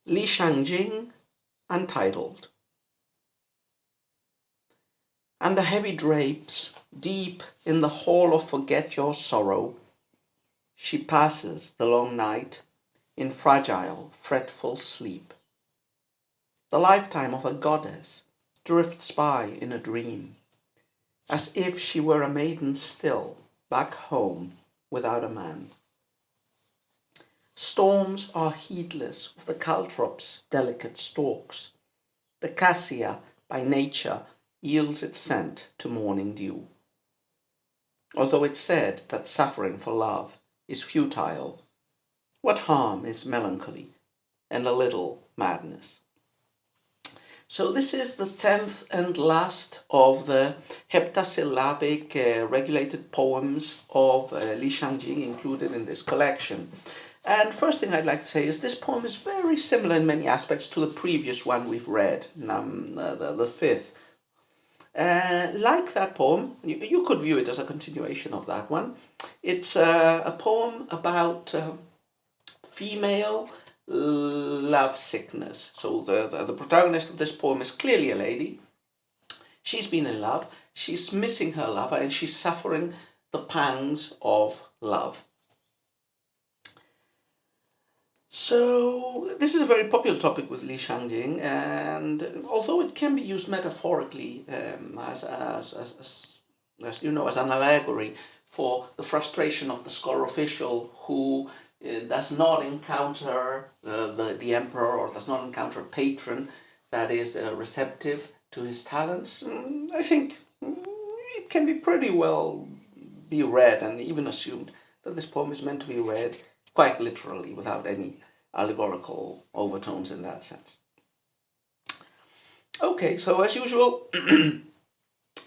Shangyin, Untitled. Under heavy drapes, deep in the hall of forget your sorrow, she passes the long night in fragile, fretful sleep. The lifetime of a goddess drifts by in a dream, as if she were a maiden still, back home without a man. Storms are heedless of the caltrop's delicate stalks. The cassia, by nature, yields its scent to morning dew. Although it's said that suffering for love is futile, what harm is melancholy and a little madness? So this is the 10th and last of the heptasyllabic regulated poems of Li Shangyin included in this collection. And first thing I'd like to say is this poem is very similar in many aspects to the previous one we've read, the fifth. Like that poem, you could view it as a continuation of that one. It's a poem about female love sickness. So the protagonist of this poem is clearly a lady. She's been in love, she's missing her lover, and she's suffering the pangs of love. So this is a very popular topic with Li Shangyin, and although it can be used metaphorically as you know, as an allegory for the frustration of the scholar official who does not encounter the emperor, or does not encounter a patron that is receptive to his talents, I think it can be pretty well be read and even assumed that this poem is meant to be read quite literally without any allegorical overtones in that sense. Okay, so as usual,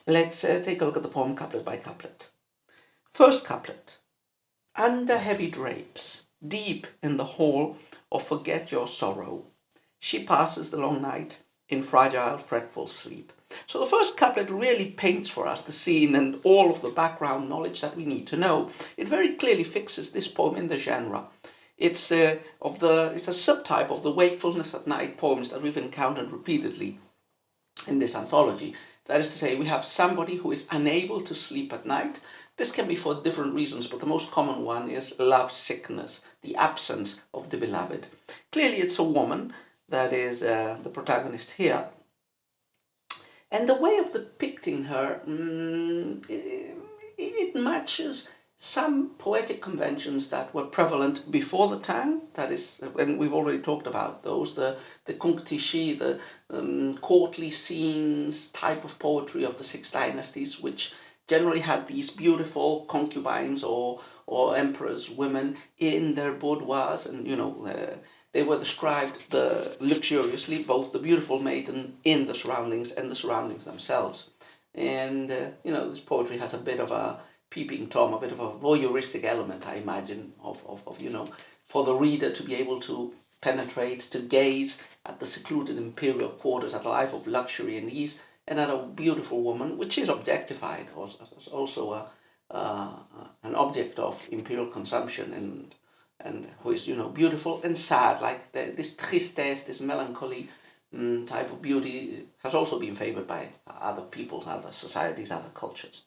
let's take a look at the poem couplet by couplet. First couplet. Under heavy drapes, deep in the hall of forget your sorrow, she passes the long night in fragile, fretful sleep. So the first couplet really paints for us the scene and all of the background knowledge that we need to know. It very clearly fixes this poem in the genre. It's a subtype of the wakefulness at night poems that we've encountered repeatedly in this anthology. That is to say, we have somebody who is unable to sleep at night. This can be for different reasons, but the most common one is love sickness, the absence of the beloved. Clearly, it's a woman that is the protagonist here. And the way of depicting her, it matches some poetic conventions that were prevalent before the Tang, that is, and we've already talked about those, the Kungtishi, the courtly scenes type of poetry of the Six Dynasties, which generally had these beautiful concubines or emperors, women in their boudoirs, and they were described luxuriously, both the beautiful maiden in the surroundings and the surroundings themselves. And this poetry has a bit of a peeping Tom, a bit of a voyeuristic element, I imagine, of for the reader to be able to penetrate, to gaze at the secluded imperial quarters, at a life of luxury and ease, and at a beautiful woman, which is objectified, as also an object of imperial consumption, and who is, beautiful and sad, like this tristesse, this melancholy type of beauty has also been favored by other peoples, other societies, other cultures.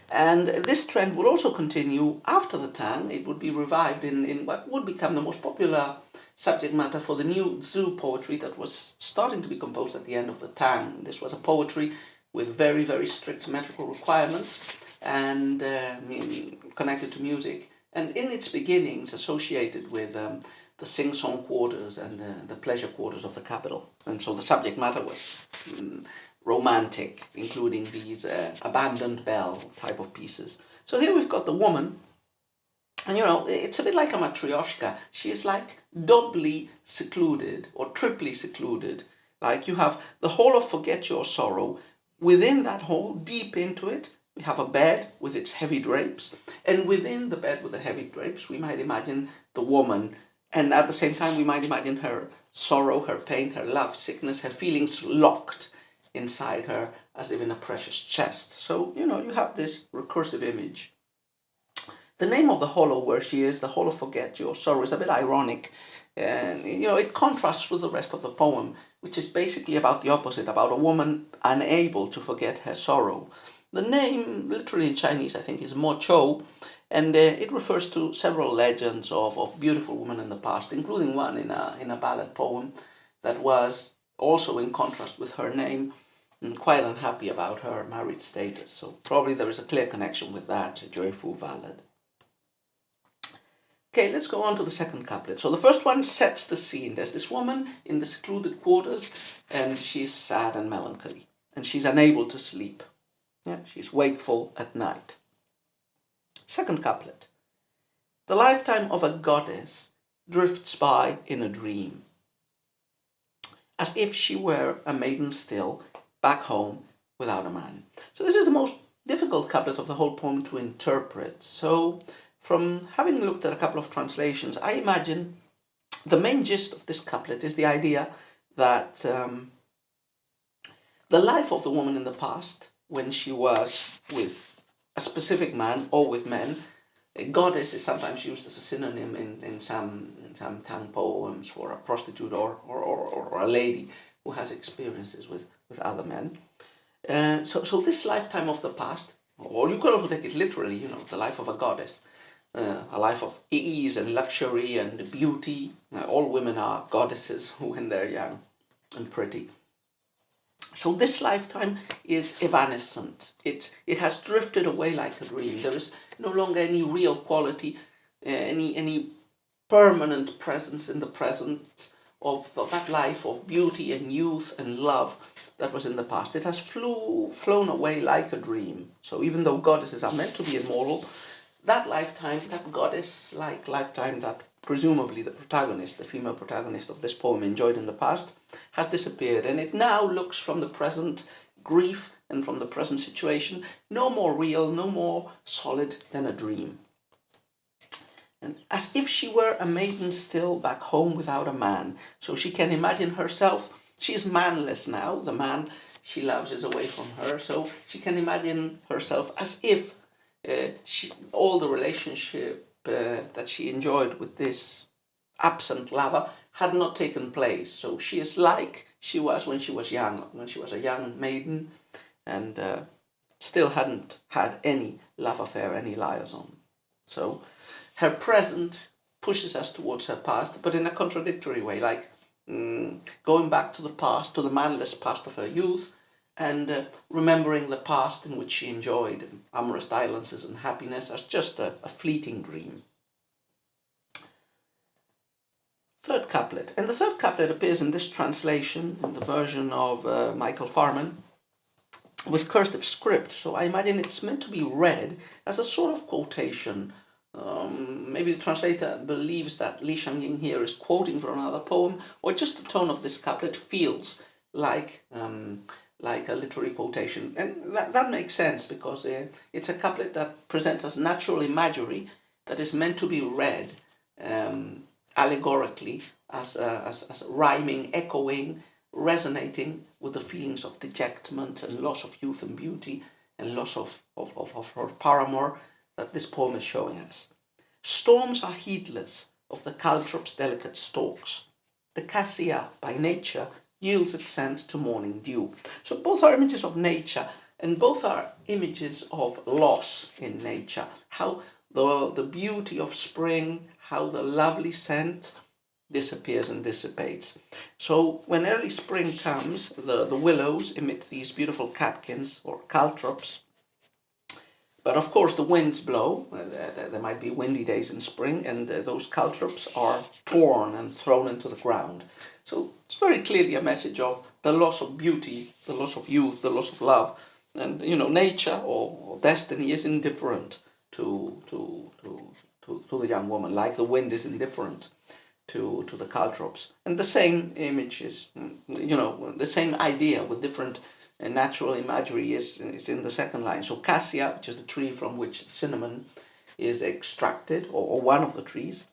And this trend would also continue after the Tang. It would be revived in what would become the most popular subject matter for the new Zhu poetry that was starting to be composed at the end of the Tang. This was a poetry with very, very strict metrical requirements and connected to music, and in its beginnings associated with the sing-song quarters and the pleasure quarters of the capital. And so the subject matter was romantic, including these abandoned belle type of pieces. So here we've got the woman, and it's a bit like a matryoshka. She's like doubly secluded or triply secluded. Like you have the hall of forget your sorrow. Within that hall, deep into it, we have a bed with its heavy drapes, and within the bed with the heavy drapes, we might imagine the woman, and at the same time, we might imagine her sorrow, her pain, her love sickness, her feelings locked inside her as if in a precious chest. So, you have this recursive image. The name of the hollow where she is, the hollow forget your sorrow, is a bit ironic. And it contrasts with the rest of the poem, which is basically about the opposite, about a woman unable to forget her sorrow. The name, literally in Chinese, I think, is Mo Chou, and it refers to several legends of beautiful women in the past, including one in a ballad poem that was also in contrast with her name, and quite unhappy about her married status. So probably there is a clear connection with that joyful ballad. Okay, let's go on to the second couplet. So the first one sets the scene. There's this woman in the secluded quarters, and she's sad and melancholy, and she's unable to sleep. Yeah, she's wakeful at night. Second couplet. The lifetime of a goddess drifts by in a dream, as if she were a maiden still, back home without a man. So this is the most difficult couplet of the whole poem to interpret. So from having looked at a couple of translations, I imagine the main gist of this couplet is the idea that the life of the woman in the past, when she was with a specific man or with men, a goddess is sometimes used as a synonym in some Tang poems for a prostitute or a lady who has experiences with other men. So this lifetime of the past, or you could also take it literally, the life of a goddess, a life of ease and luxury and beauty. All women are goddesses when they're young and pretty. So this lifetime is evanescent. It has drifted away like a dream. There is no longer any real quality, any permanent presence in the present of that life of beauty and youth and love that was in the past. It has flown away like a dream. So even though goddesses are meant to be immortal, that lifetime, that goddess-like lifetime that presumably the protagonist, the female protagonist of this poem, enjoyed in the past, has disappeared, and it now looks from the present grief and from the present situation no more real, no more solid than a dream. And as if she were a maiden still back home without a man. So she can imagine herself, she's manless now, the man she loves is away from her, so she can imagine herself as if all the relationship that she enjoyed with this absent lover had not taken place. So she is like she was when she was young, when she was a young maiden, and still hadn't had any love affair, any liaison. So her present pushes us towards her past, but in a contradictory way, like going back to the past, to the manless past of her youth, and remembering the past in which she enjoyed amorous diligences and happiness as just a fleeting dream. Third couplet. And the third couplet appears in this translation, in the version of Michael Farman, with cursive script. So I imagine it's meant to be read as a sort of quotation. Maybe the translator believes that Li Shangyin here is quoting from another poem, or just the tone of this couplet feels like a literary quotation. And that makes sense, because it's a couplet that presents us natural imagery that is meant to be read allegorically as rhyming, echoing, resonating with the feelings of dejectment and loss of youth and beauty and loss of her paramour that this poem is showing us. Storms are heedless of the caltrop's delicate stalks. The cassia, by nature, yields its scent to morning dew. So both are images of nature, and both are images of loss in nature. How the beauty of spring, how the lovely scent disappears and dissipates. So when early spring comes, the willows emit these beautiful catkins or caltrops. But of course the winds blow, there might be windy days in spring, and those caltrops are torn and thrown into the ground. So it's very clearly a message of the loss of beauty, the loss of youth, the loss of love. And nature or destiny is indifferent to the young woman, like the wind is indifferent to the caltrops. And the same image is, the same idea with different natural imagery is in the second line. So cassia, which is the tree from which cinnamon is extracted, or one of the trees,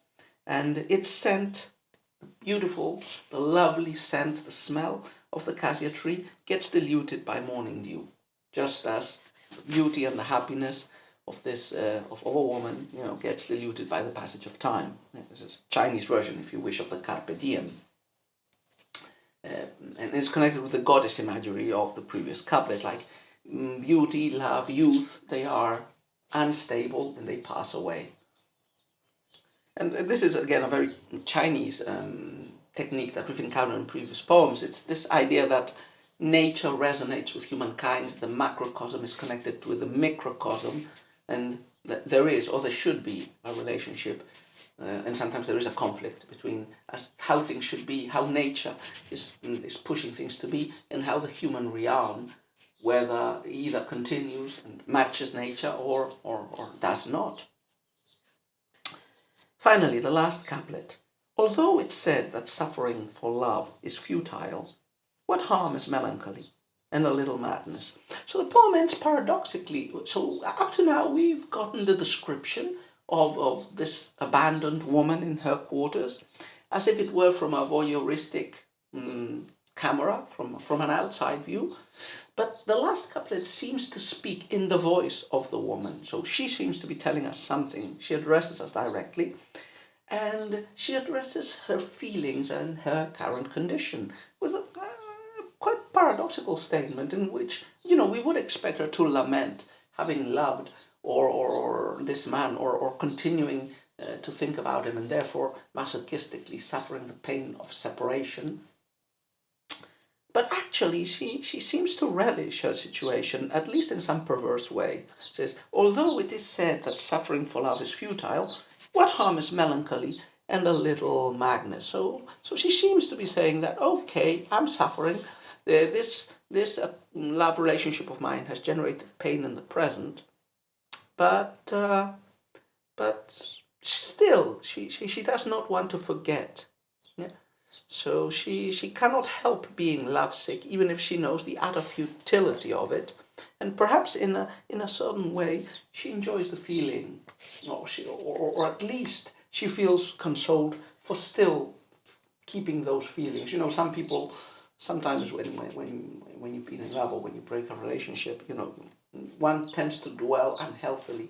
and its scent, beautiful, the lovely scent, the smell of the cassia tree gets diluted by morning dew, just as the beauty and the happiness of this of a woman, gets diluted by the passage of time. This is a Chinese version, if you wish, of the carpe diem. And it's connected with the goddess imagery of the previous couplet, like beauty, love, youth, they are unstable and they pass away. And this is, again, a very Chinese technique that we've encountered in previous poems. It's this idea that nature resonates with humankind, the macrocosm is connected with the microcosm, and that there is, or there should be, a relationship. And sometimes there is a conflict between how things should be, how nature is pushing things to be, and how the human realm, whether either continues and matches nature or does not. Finally, the last couplet. Although it's said that suffering for love is futile, what harm is melancholy and a little madness? So the poem ends paradoxically. So up to now we've gotten the description of this abandoned woman in her quarters, as if it were from a voyeuristic camera, from an outside view. But the last couplet seems to speak in the voice of the woman. So she seems to be telling us something. She addresses us directly, and she addresses her feelings and her current condition with a quite paradoxical statement in which, we would expect her to lament having loved or this man, or continuing to think about him, and therefore masochistically suffering the pain of separation. But actually, she seems to relish her situation, at least in some perverse way. She says, although it is said that suffering for love is futile, what harm is melancholy and a little madness? So she seems to be saying that, okay, I'm suffering. This love relationship of mine has generated pain in the present. But still, she does not want to forget. Yeah? So she cannot help being lovesick, even if she knows the utter futility of it. And perhaps in a certain way, she enjoys the feeling, or at least she feels consoled for still keeping those feelings. Some people, sometimes when you've been in love or when you break a relationship, one tends to dwell unhealthily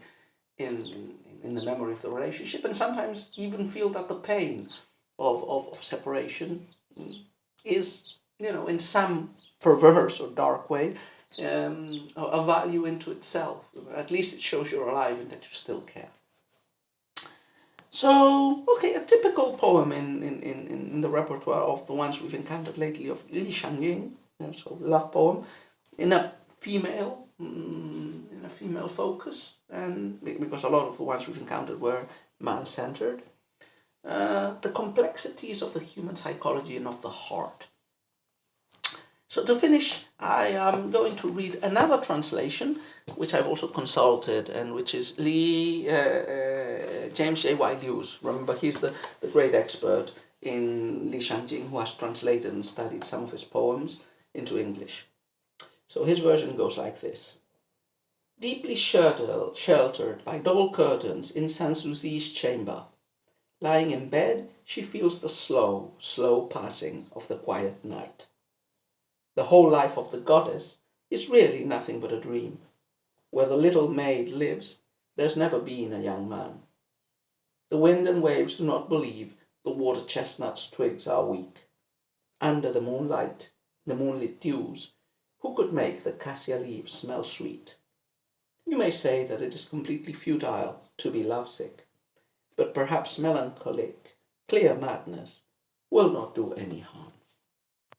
in the memory of the relationship, and sometimes even feel that the pain of separation is, in some perverse or dark way, a value into itself. At least it shows you're alive and that you still care. So, okay, a typical poem in the repertoire of the ones we've encountered lately of Shangyin, so love poem, in a female focus, and because a lot of the ones we've encountered were man-centered. The complexities of the human psychology and of the heart. So to finish, I am going to read another translation, which I've also consulted, and which is James J.Y. Liu's. Remember, he's the great expert in Li Shangjing, who has translated and studied some of his poems into English. So his version goes like this. Deeply sheltered by double curtains in Sanssouci's chamber, lying in bed, she feels the slow, slow passing of the quiet night. The whole life of the goddess is really nothing but a dream. Where the little maid lives, there's never been a young man. The wind and waves do not believe the water chestnut's twigs are weak. Under the moonlight, the moonlit dews, who could make the cassia leaves smell sweet? You may say that it is completely futile to be lovesick, but perhaps melancholic, clear madness will not do any harm.